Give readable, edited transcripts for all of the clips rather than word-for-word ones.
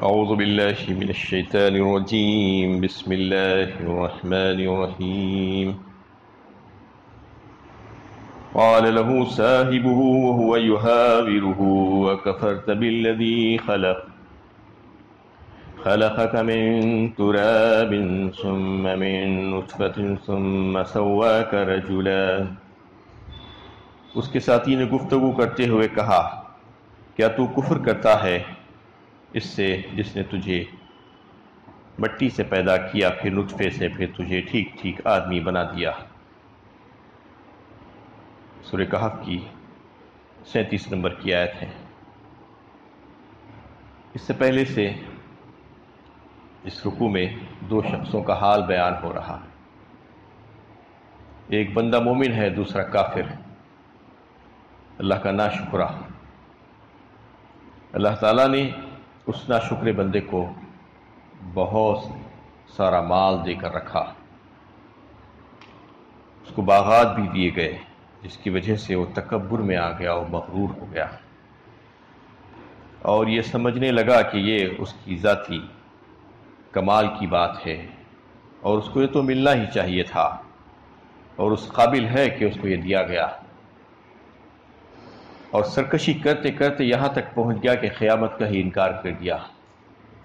أعوذ بالله من الشيطان الرجيم بسم الله الرحمن الرحيم قال له صاحبه وهو يحاوره وكفرت بالذي خلقك من تراب ثم من نطفة ثم سواك رجلا۔ اس کے ساتھی نے گفتگو کرتے ہوئے کہا، کیا تو کفر کرتا ہے اس سے جس نے تجھے مٹی سے پیدا کیا، پھر نطفے سے، پھر تجھے ٹھیک ٹھیک آدمی بنا دیا۔ سورہ کہف کی 37 نمبر کی آیت ہے۔ اس سے پہلے سے اس رکوع میں دو شخصوں کا حال بیان ہو رہا ہے، ایک بندہ مومن ہے، دوسرا کافر ہے، اللہ کا ناشکرہ۔ اللہ تعالیٰ نے اس ناشکرے بندے کو بہت سارا مال دے کر رکھا، اس کو باغات بھی دیے گئے، جس کی وجہ سے وہ تکبر میں آ گیا اور مغرور ہو گیا، اور یہ سمجھنے لگا کہ یہ اس کی ذاتی کمال کی بات ہے اور اس کو یہ تو ملنا ہی چاہیے تھا اور اس قابل ہے کہ اس کو یہ دیا گیا، اور سرکشی کرتے کرتے یہاں تک پہنچ گیا کہ قیامت کا ہی انکار کر دیا،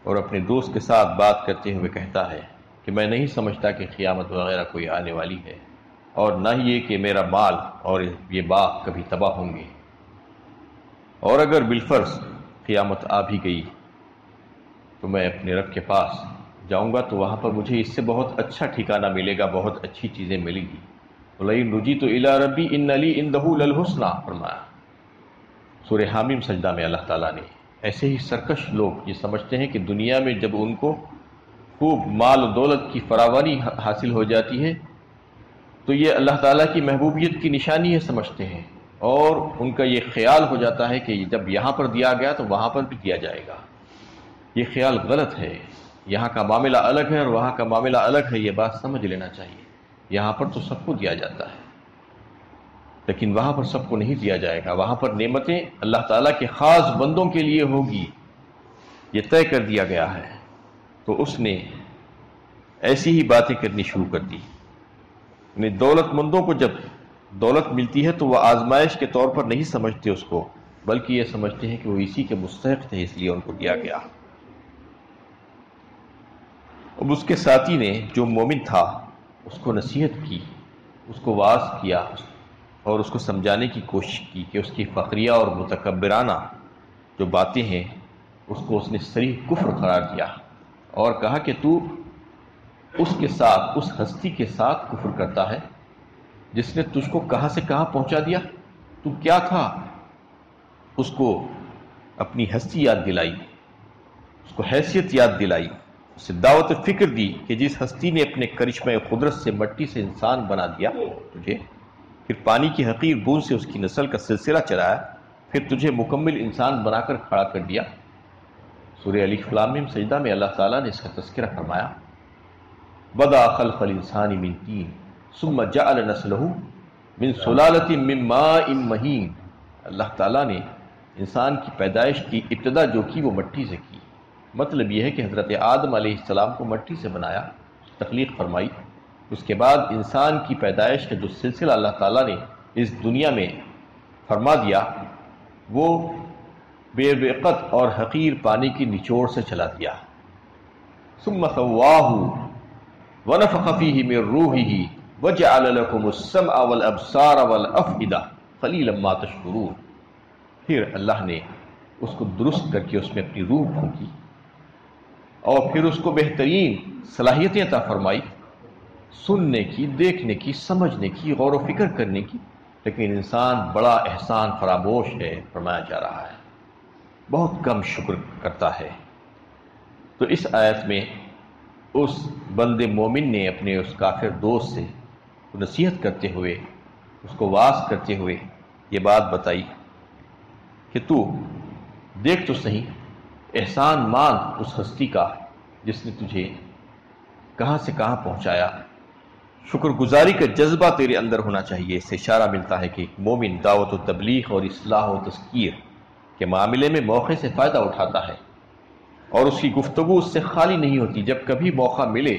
اور اپنے دوست کے ساتھ بات کرتے ہوئے کہتا ہے کہ میں نہیں سمجھتا کہ قیامت وغیرہ کوئی آنے والی ہے، اور نہ ہی یہ کہ میرا مال اور یہ باغ کبھی تباہ ہوں گے، اور اگر بالفرض قیامت آ بھی گئی تو میں اپنے رب کے پاس جاؤں گا تو وہاں پر مجھے اس سے بہت اچھا ٹھکانہ ملے گا، بہت اچھی چیزیں ملیں گی۔ وَلَئِن رُجِئْتُ إِلَىٰ رَبِّي إِنَّ لِي عِندَهُ لَلْحُسْنَىٰ فرمایا سورہ حامیم سجدہ میں اللہ تعالیٰ نے۔ ایسے ہی سرکش لوگ یہ سمجھتے ہیں کہ دنیا میں جب ان کو خوب مال و دولت کی فراوانی حاصل ہو جاتی ہے تو یہ اللہ تعالیٰ کی محبوبیت کی نشانی ہے سمجھتے ہیں، اور ان کا یہ خیال ہو جاتا ہے کہ جب یہاں پر دیا گیا تو وہاں پر بھی دیا جائے گا۔ یہ خیال غلط ہے، یہاں کا معاملہ الگ ہے اور وہاں کا معاملہ الگ ہے، یہ بات سمجھ لینا چاہیے۔ یہاں پر تو سب کو دیا جاتا ہے، لیکن وہاں پر سب کو نہیں دیا جائے گا، وہاں پر نعمتیں اللہ تعالیٰ کے خاص بندوں کے لیے ہوگی، یہ طے کر دیا گیا ہے۔ تو اس نے ایسی ہی باتیں کرنی شروع کر دی۔ یعنی دولت مندوں کو جب دولت ملتی ہے تو وہ آزمائش کے طور پر نہیں سمجھتے اس کو، بلکہ یہ سمجھتے ہیں کہ وہ اسی کے مستحق تھے، اس لیے ان کو دیا گیا۔ اب اس کے ساتھی نے جو مومن تھا اس کو نصیحت کی، اس کو واعظ کیا اور اس کو سمجھانے کی کوشش کی کہ اس کی فخریہ اور متکبرانہ جو باتیں ہیں اس کو اس نے صریح کفر قرار دیا، اور کہا کہ تو اس کے ساتھ، اس ہستی کے ساتھ کفر کرتا ہے جس نے تجھ کو کہاں سے کہاں پہنچا دیا۔ تو کیا تھا؟ اس کو اپنی ہستی یاد دلائی، اس کو حیثیت یاد دلائی، اسے دعوت فکر دی کہ جس ہستی نے اپنے کرشمہ قدرت سے مٹی سے انسان بنا دیا تجھے، پھر پانی کی حقیر بوند سے اس کی نسل کا سلسلہ چلایا، پھر تجھے مکمل انسان بنا کر کھڑا کر دیا۔ سورہ الف لام میم سجدہ میں اللہ تعالیٰ نے اس کا تذکرہ فرمایا، بدأ خلق الانسان من طین ثم جعل نسلہ من سلالۃ من ماء مہین۔ اللہ تعالیٰ نے انسان کی پیدائش کی ابتدا جو کی وہ مٹی سے کی، مطلب یہ ہے کہ حضرت آدم علیہ السلام کو مٹی سے بنایا، تخلیق فرمائی۔ اس کے بعد انسان کی پیدائش کا جو سلسلہ اللہ تعالیٰ نے اس دنیا میں فرما دیا وہ بے وقت اور حقیر پانی کی نچوڑ سے چلا دیا۔ ثم سواہ ونفخ فیہ من روحہ وجعل لکم السمع والابصار والافئدہ قلیلا ما تشکرون۔ پھر اللہ نے اس کو درست کر کے اس میں اپنی روح پھونکی اور پھر اس کو بہترین صلاحیتیں عطا فرمائی، سننے کی، دیکھنے کی، سمجھنے کی، غور و فکر کرنے کی، لیکن انسان بڑا احسان فراموش ہے فرمایا جا رہا ہے، بہت کم شکر کرتا ہے۔ تو اس آیت میں اس بند مومن نے اپنے اس کافر دوست سے نصیحت کرتے ہوئے، اس کو واعظ کرتے ہوئے یہ بات بتائی کہ تو دیکھ تو صحیح، احسان مان اس ہستی کا جس نے تجھے کہاں سے کہاں پہنچایا، شکر گزاری کا جذبہ تیرے اندر ہونا چاہیے۔ اس سے اشارہ ملتا ہے کہ ایک مومن دعوت و تبلیغ اور اصلاح و تذکیر کے معاملے میں موقع سے فائدہ اٹھاتا ہے، اور اس کی گفتگو اس سے خالی نہیں ہوتی. جب کبھی موقع ملے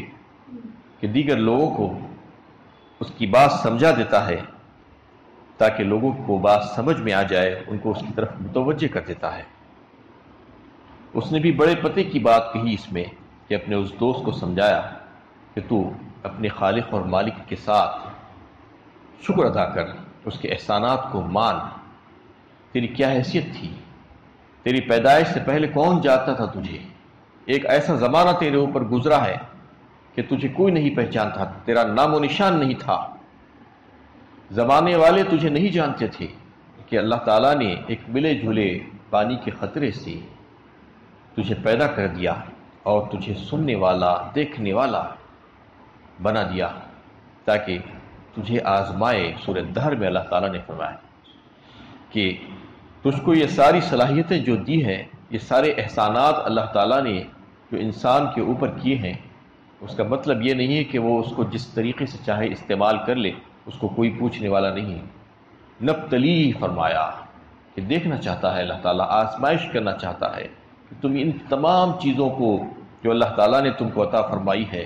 کہ دیگر لوگوں کو اس کی بات سمجھا دیتا ہے تاکہ لوگوں کو بات سمجھ میں آ جائے، ان کو اس کی طرف متوجہ کر دیتا ہے. اس نے بھی بڑے پتے کی بات کہی اس میں کہ اپنے اس دوست کو سمجھایا کہ تو اپنے خالق اور مالک کے ساتھ شکر ادا کر، اس کے احسانات کو مان. تیری کیا حیثیت تھی؟ تیری پیدائش سے پہلے کون جانتا تھا تجھے؟ ایک ایسا زمانہ تیرے اوپر گزرا ہے کہ تجھے کوئی نہیں پہچانتا، تیرا نام و نشان نہیں تھا. زمانے والے تجھے نہیں جانتے تھے کہ اللہ تعالیٰ نے ایک ملے جھولے پانی کے قطرے سے تجھے پیدا کر دیا اور تجھے سننے والا، دیکھنے والا بنا دیا تاکہ تجھے آزمائے. سورہ دہر میں اللہ تعالیٰ نے فرمایا کہ تجھ کو یہ ساری صلاحیتیں جو دی ہیں، یہ سارے احسانات اللہ تعالیٰ نے جو انسان کے اوپر کیے ہیں، اس کا مطلب یہ نہیں ہے کہ وہ اس کو جس طریقے سے چاہے استعمال کر لے، اس کو کوئی پوچھنے والا نہیں. نبتلی فرمایا کہ دیکھنا چاہتا ہے اللہ تعالیٰ، آزمائش کرنا چاہتا ہے کہ تم ان تمام چیزوں کو جو اللہ تعالیٰ نے تم کو عطا فرمائی ہے،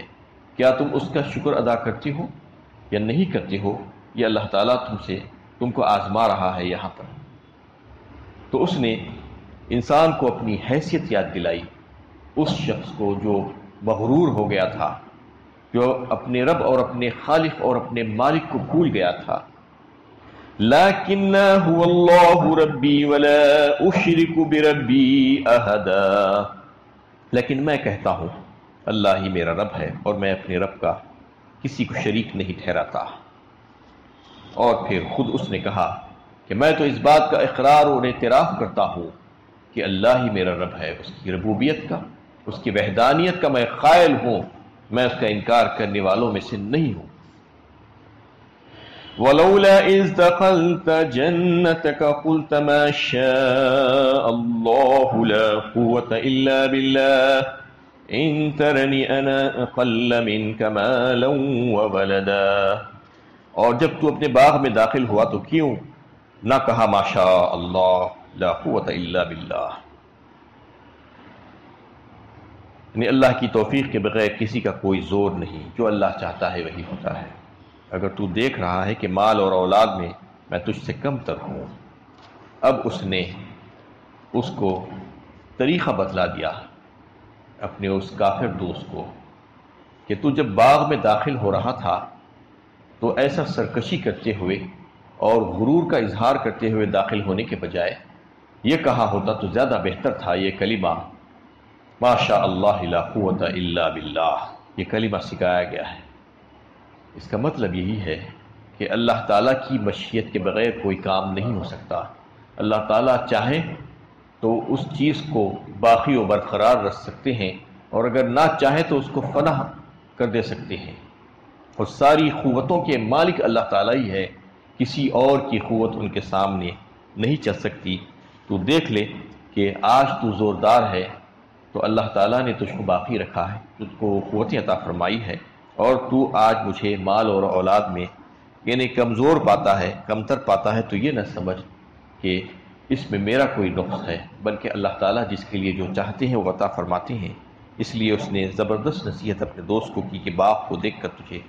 کیا تم اس کا شکر ادا کرتے ہو یا نہیں کرتے ہو؟ یہ اللہ تعالیٰ تم کو آزما رہا ہے یہاں پر. تو اس نے انسان کو اپنی حیثیت یاد دلائی، اس شخص کو جو مغرور ہو گیا تھا، جو اپنے رب اور اپنے خالق اور اپنے مالک کو بھول گیا تھا. لَكِنَّا هُوَ اللَّهُ رَبِّي وَلَا أُشْرِكُ بِرَبِّي أَحَدًا، لیکن میں کہتا ہوں اللہ ہی میرا رب ہے اور میں اپنے رب کا کسی کو شریک نہیں ٹھہراتا. اور پھر خود اس نے کہا کہ میں تو اس بات کا اقرار اور اعتراف کرتا ہوں کہ اللہ ہی میرا رب ہے، اس کی ربوبیت کا، اس کی وحدانیت کا میں قائل ہوں، میں اس کا انکار کرنے والوں میں سے نہیں ہوں. وَلَوْلَا إِذْ دَخَلْتَ جَنَّتَكَ قُلْتَ مَا شَاءَ اللَّهُ لَا قُوَّةَ إِلَّا بِاللَّهِ إِن تَرَنِ أَنَا أَقَلَّ مِنْكَ مَالًا وَوَلَدًا. اور جب تو اپنے باغ میں داخل ہوا تو کیوں نہ کہا ما شاء اللہ لا قوت الا باللہ، یعنی اللہ کی توفیق کے بغیر کسی کا کوئی زور نہیں، جو اللہ چاہتا ہے وہی ہوتا ہے. اگر تو دیکھ رہا ہے کہ مال اور اولاد میں تجھ سے کم تر ہوں. اب اس نے اس کو طریقہ بتلا دیا اپنے اس کافر دوست کو کہ تو جب باغ میں داخل ہو رہا تھا تو ایسا سرکشی کرتے ہوئے اور غرور کا اظہار کرتے ہوئے داخل ہونے کے بجائے یہ کہا ہوتا تو زیادہ بہتر تھا. یہ کلمہ ما شاء اللہ لا قوت الا باللہ، یہ کلمہ سکھایا گیا ہے. اس کا مطلب یہی ہے کہ اللہ تعالیٰ کی مشیت کے بغیر کوئی کام نہیں ہو سکتا. اللہ تعالیٰ چاہے تو اس چیز کو باقی و برقرار رکھ سکتے ہیں، اور اگر نہ چاہے تو اس کو فنا کر دے سکتے ہیں. اور ساری قوتوں کے مالک اللہ تعالیٰ ہی ہے، کسی اور کی قوت ان کے سامنے نہیں چل سکتی. تو دیکھ لے کہ آج تو زوردار ہے تو اللہ تعالیٰ نے تجھ کو باقی رکھا ہے، تجھ کو قوت عطا فرمائی ہے، اور تو آج مجھے مال اور اولاد میں یعنی کمزور پاتا ہے، کمتر پاتا ہے، تو یہ نہ سمجھ کہ اس میں میرا کوئی نقص ہے، بلکہ اللہ تعالیٰ جس کے لیے جو چاہتے ہیں وہ عطا فرماتے ہیں. اس لیے اس نے زبردست نصیحت اپنے دوست کو کی کہ باپ کو دیکھ کر تجھے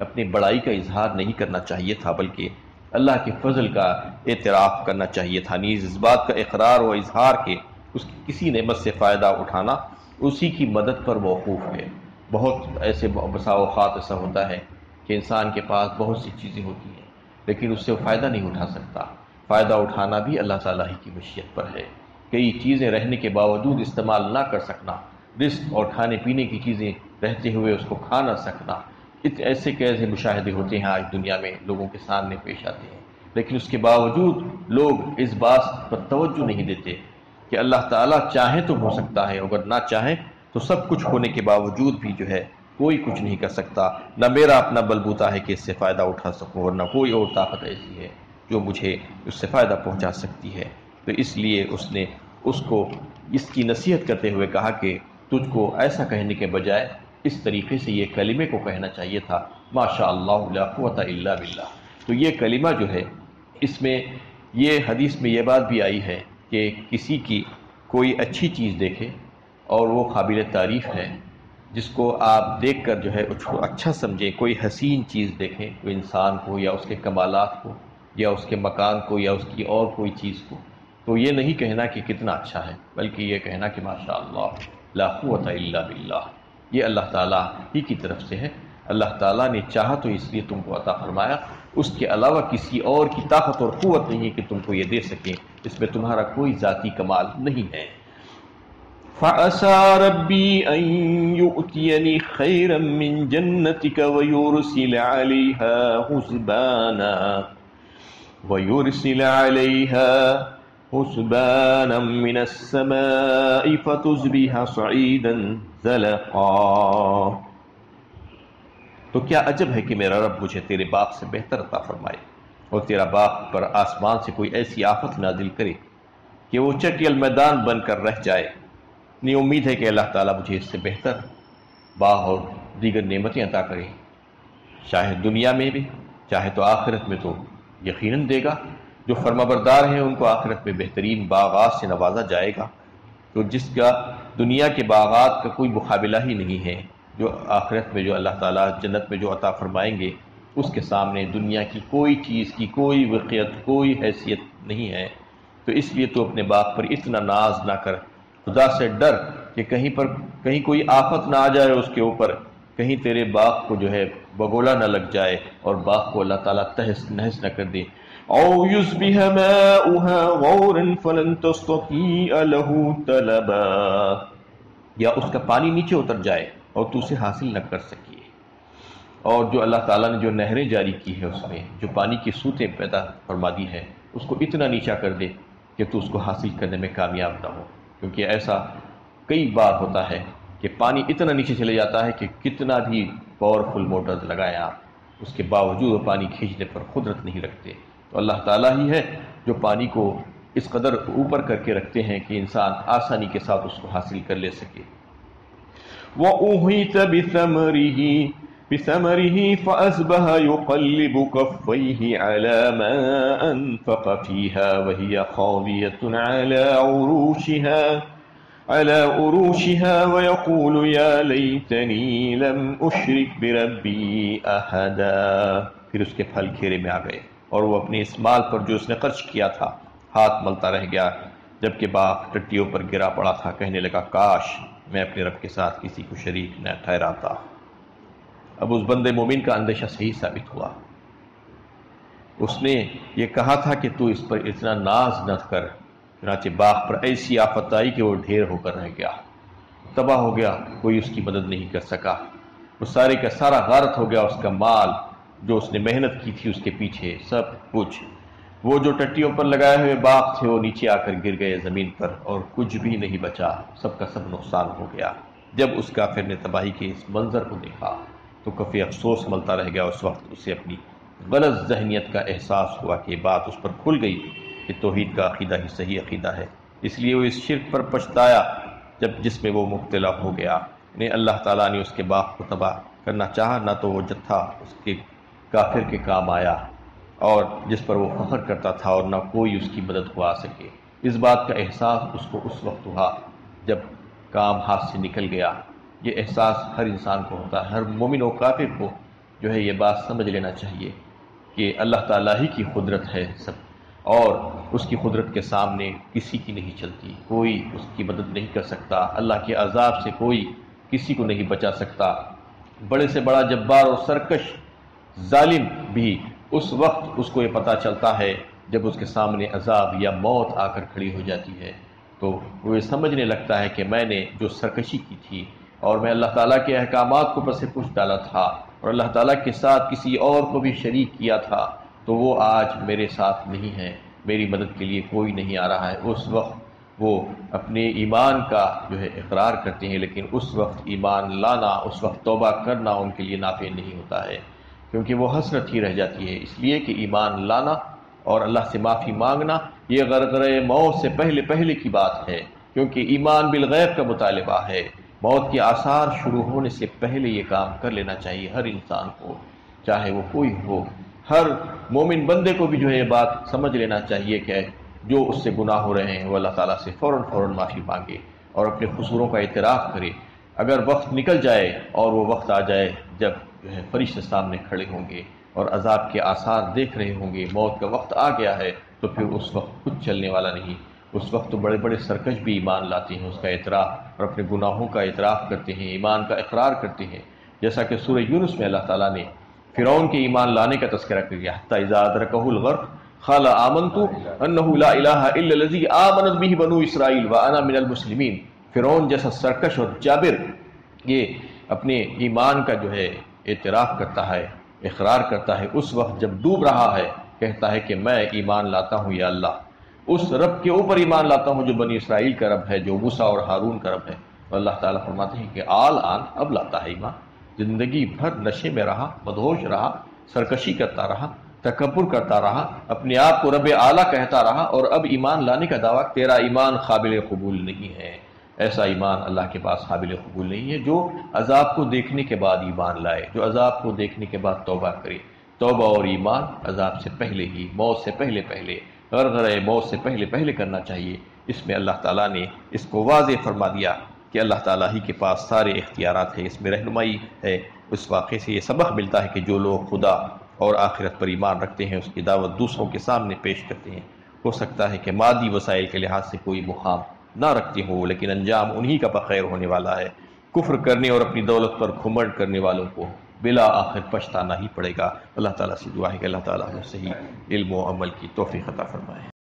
اپنی بڑائی کا اظہار نہیں کرنا چاہیے تھا، بلکہ اللہ کے فضل کا اعتراف کرنا چاہیے تھا. نیز اس بات کا اقرار و اظہار کہ اس کی کسی نعمت سے فائدہ اٹھانا اسی کی مدد پر موقوف ہے. بہت ایسے بسا اوقات ایسا ہوتا ہے کہ انسان کے پاس بہت سی چیزیں ہوتی ہیں لیکن اس سے وہ فائدہ نہیں اٹھا سکتا. فائدہ اٹھانا بھی اللہ تعالیٰ ہی کی مشیت پر ہے. کئی چیزیں رہنے کے باوجود استعمال نہ کر سکنا، رزق اور کھانے پینے کی چیزیں رہتے ہوئے اس کو کھا نہ سکنا، ایسے کیسے مشاہدے ہوتے ہیں آج دنیا میں لوگوں کے سامنے پیش آتے ہیں. لیکن اس کے باوجود لوگ اس بات پر توجہ نہیں دیتے کہ اللہ تعالیٰ چاہے تو ہو سکتا ہے، اگر نہ چاہے تو سب کچھ ہونے کے باوجود بھی جو ہے کوئی کچھ نہیں کر سکتا. نہ میرا اپنا بلبوتا ہے کہ اس سے فائدہ اٹھا سکوں، اور نہ کوئی اور طاقت ایسی ہے جو مجھے اس سے فائدہ پہنچا سکتی ہے. تو اس لیے اس نے اس کو اس کی نصیحت کرتے ہوئے کہا کہ تجھ کو ایسا کہنے کے بجائے اس طریقے سے یہ کلمے کو کہنا چاہیے تھا، ما شاء اللہ لا قوت الا باللہ. تو یہ کلمہ جو ہے اس میں یہ حدیث میں یہ بات بھی آئی ہے کہ کسی کی کوئی اچھی چیز دیکھے اور وہ قابل تعریف ہے، جس کو آپ دیکھ کر جو ہے اس کو اچھا سمجھیں. کوئی حسین چیز دیکھیں، کوئی انسان کو یا اس کے کمالات کو یا اس کے مکان کو یا اس کی اور کوئی چیز کو، تو یہ نہیں کہنا کہ کتنا اچھا ہے، بلکہ یہ کہنا کہ ماشاء اللہ لا قوت الا باللہ، یہ اللہ تعالیٰ ہی کی طرف سے ہے. اللہ تعالیٰ نے چاہا تو اس لیے تم کو عطا فرمایا، اس کے علاوہ کسی اور کی طاقت اور قوت نہیں ہے کہ تم کو یہ دے سکیں، اس میں تمہارا کوئی ذاتی کمال نہیں ہے. فَعَسَىٰ رَبِّي أَن يُؤْتِيَنِي خَيْرًا مِّن جَنَّتِكَ وَيُرْسِلَ عَلَيْهَا حُسْبَانًا مِّنَ السَّمَاءِ فَتُصْبِحَ صَعِيدًا زَلَقًا. تو کیا عجب ہے کہ میرا رب مجھے تیرے باغ سے بہتر عطا فرمائے اور تیرا باغ پر آسمان سے کوئی ایسی آفت نازل کرے کہ وہ چٹیل میدان بن کر رہ جائے. نہیں، امید ہے کہ اللہ تعالیٰ مجھے اس سے بہتر باغ اور دیگر نعمتیں عطا کرے، چاہے دنیا میں بھی، چاہے تو آخرت میں تو یقیناً دے گا. جو فرما بردار ہیں ان کو آخرت میں بہترین باغات سے نوازا جائے گا، تو جس کا دنیا کے باغات کا کوئی مقابلہ ہی نہیں ہے. جو آخرت میں جو اللہ تعالیٰ جنت میں جو عطا فرمائیں گے، اس کے سامنے دنیا کی کوئی چیز کی کوئی وقیت، کوئی حیثیت نہیں ہے. تو اس لیے تو اپنے باغ پر اتنا ناز نہ کر، خدا سے ڈر کہ کہیں کوئی آفت نہ آ جائے اس کے اوپر، کہیں تیرے باغ کو جو ہے بگولا نہ لگ جائے اور باغ کو اللہ تعالیٰ تہس نہس نہ کر دے. او یصبح ماؤها غورا فلن تستطیع له طلبا، یا اس کا پانی نیچے اتر جائے اور تو اسے حاصل نہ کر سکیے. اور جو اللہ تعالیٰ نے جو نہریں جاری کی ہے اس میں جو پانی کی سوتیں پیدا فرما دی ہے، اس کو اتنا نیچا کر دے کہ تو اس کو حاصل کرنے میں کامیاب نہ ہو. کیونکہ ایسا کئی بار ہوتا ہے کہ پانی اتنا نیچے چلے جاتا ہے کہ کتنا بھی پاورفل موٹرز لگائیں آپ، اس کے باوجود وہ پانی کھینچنے پر قدرت نہیں رکھتے. تو اللہ تعالیٰ ہی ہے جو پانی کو اس قدر اوپر کر کے رکھتے ہیں کہ انسان آسانی کے ساتھ اس کو حاصل کر لے سکے. وَأُحِيطَ بِثَمَرِهِ فَأَصْبَحَ يُقَلِّبُ كَفَّيْهِ عَلَى مَا أَنفَقَ فِيهَا وَهِيَ خَاوِيَةٌ عَلَى عُرُوشِهَا وَيَقُولُ يَا لَيْتَنِي لَمْ أُشْرِكْ بِرَبِّي أَحَدًا. پھر اس کے پھل کھیرے میں آ گئے اور وہ اپنے اس مال پر جو اس نے خرچ کیا تھا ہاتھ ملتا رہ گیا، جبکہ باغ ٹٹیوں پر گرا پڑا تھا. کہنے لگا کاش میں اپنے رب کے ساتھ کسی کو شریک نہ ٹھہراتا. اب اس بندے مومن کا اندیشہ صحیح ثابت ہوا. اس نے یہ کہا تھا کہ تو اس پر اتنا ناز نہ کر، چنانچہ باغ پر ایسی آفت آئی کہ وہ ڈھیر ہو کر رہ گیا، تباہ ہو گیا، کوئی اس کی مدد نہیں کر سکا. وہ سارے کا سارا غارت ہو گیا، اس کا مال جو اس نے محنت کی تھی اس کے پیچھے سب کچھ. وہ جو ٹٹیوں پر لگائے ہوئے باغ تھے وہ نیچے آ کر گر گئے زمین پر اور کچھ بھی نہیں بچا، سب کا سب نقصان ہو گیا. جب اس کافر نے تباہی کے اس منظر کو دیکھا تو کافی افسوس ملتا رہ گیا. اس وقت اسے اپنی غلط ذہنیت کا احساس ہوا کہ بات اس پر کھل گئی کہ توحید کا عقیدہ ہی صحیح عقیدہ ہے. اس لیے وہ اس شرک پر پچھتایا جس میں وہ مبتلا ہو گیا. نہیں، اللہ تعالیٰ نے اس کے باغ کو تباہ کرنا چاہا، نہ تو وہ جتھا اس کے کافر کے کام آیا اور جس پر وہ فخر کرتا تھا، اور نہ کوئی اس کی مدد کو آ سکے. اس بات کا احساس اس کو اس وقت ہوا جب کام ہاتھ سے نکل گیا. یہ احساس ہر انسان کو ہوتا ہے، ہر مومن و کافر کو جو ہے یہ بات سمجھ لینا چاہیے کہ اللہ تعالیٰ ہی کی قدرت ہے سب، اور اس کی قدرت کے سامنے کسی کی نہیں چلتی، کوئی اس کی مدد نہیں کر سکتا. اللہ کے عذاب سے کوئی کسی کو نہیں بچا سکتا. بڑے سے بڑا جبار اور سرکش ظالم بھی اس وقت اس کو یہ پتہ چلتا ہے جب اس کے سامنے عذاب یا موت آ کر کھڑی ہو جاتی ہے، تو وہ یہ سمجھنے لگتا ہے کہ میں نے جو سرکشی کی تھی اور میں اللہ تعالیٰ کے احکامات کو پس پش ڈالا تھا اور اللہ تعالیٰ کے ساتھ کسی اور کو بھی شریک کیا تھا، تو وہ آج میرے ساتھ نہیں ہے، میری مدد کے لیے کوئی نہیں آ رہا ہے. اس وقت وہ اپنے ایمان کا جو ہے اقرار کرتے ہیں، لیکن اس وقت ایمان لانا، اس وقت توبہ کرنا ان کے لیے نافع نہیں ہوتا ہے، کیونکہ وہ حسرت ہی رہ جاتی ہے. اس لیے کہ ایمان لانا اور اللہ سے معافی مانگنا یہ غرغرہ موت سے پہلے کی بات ہے، کیونکہ ایمان بالغیب کا مطالبہ ہے. موت کے آثار شروع ہونے سے پہلے یہ کام کر لینا چاہیے ہر انسان کو، چاہے وہ کوئی ہو. ہر مومن بندے کو بھی جو ہے یہ بات سمجھ لینا چاہیے کہ جو اس سے گناہ ہو رہے ہیں وہ اللہ تعالیٰ سے فوراً معافی مانگے اور اپنے قصوروں کا اعتراف کرے۔ اگر وقت نکل جائے اور وہ وقت آ جائے جب جو ہے فرشتے سامنے کھڑے ہوں گے اور عذاب کے آثار دیکھ رہے ہوں گے، موت کا وقت آ گیا ہے، تو پھر اس وقت کچھ چلنے والا نہیں۔ اس وقت تو بڑے بڑے سرکش بھی ایمان لاتے ہیں، اس کا اعتراف اور اپنے گناہوں کا اعتراف کرتے ہیں، ایمان کا اقرار کرتے ہیں، جیسا کہ سورہ یونس میں اللہ تعالیٰ نے فرعون کے ایمان لانے کا تذکرہ کیا، حتی اذا ادرکہ الغرق قال آمنت انہ لا الہ الا الذی آمنت بہ بنو اسرائیل وانا من المسلمین۔ فرعون جیسا سرکش اور جابر یہ اپنے ایمان کا جو ہے اعتراف کرتا ہے، اقرار کرتا ہے، اس وقت جب ڈوب رہا ہے کہتا ہے کہ میں ایمان لاتا ہوں یا اللہ، اس رب کے اوپر ایمان لاتا ہوں جو بنی اسرائیل کا رب ہے، جو موسیٰ اور ہارون کا رب ہے۔ تو اللہ تعالیٰ فرماتے ہیں کہ آن اب لاتا ہے ایمان۔ زندگی بھر نشے میں رہا، مدہوش رہا، سرکشی کرتا رہا، تکبر کرتا رہا، اپنے آپ کو رب اعلیٰ کہتا رہا، اور اب ایمان لانے کا دعویٰ، تیرا ایمان قابل قبول نہیں ہے۔ ایسا ایمان اللہ کے پاس قابل قبول نہیں ہے جو عذاب کو دیکھنے کے بعد ایمان لائے، جو عذاب کو دیکھنے کے بعد توبہ کرے۔ توبہ اور ایمان عذاب سے پہلے ہی، موت سے پہلے غرغرہ موت سے پہلے کرنا چاہیے۔ اس میں اللہ تعالیٰ نے اس کو واضح فرما دیا کہ اللہ تعالیٰ ہی کے پاس سارے اختیارات ہیں، اس میں رہنمائی ہے۔ اس واقعے سے یہ سبق ملتا ہے کہ جو لوگ خدا اور آخرت پر ایمان رکھتے ہیں، اس کی دعوت دوسروں کے سامنے پیش کرتے ہیں، ہو سکتا ہے کہ مادی وسائل کے لحاظ سے کوئی مقام نہ رکھتے ہوں، لیکن انجام انہی کا بخیر ہونے والا ہے۔ کفر کرنے اور اپنی دولت پر گھمنڈ کرنے والوں کو بلا آخر پچھتانا ہی پڑے گا۔ اللہ تعالیٰ سے دعا ہے کہ اللہ تعالیٰ ہمیں صحیح علم و عمل کی توفیق عطا فرمائے۔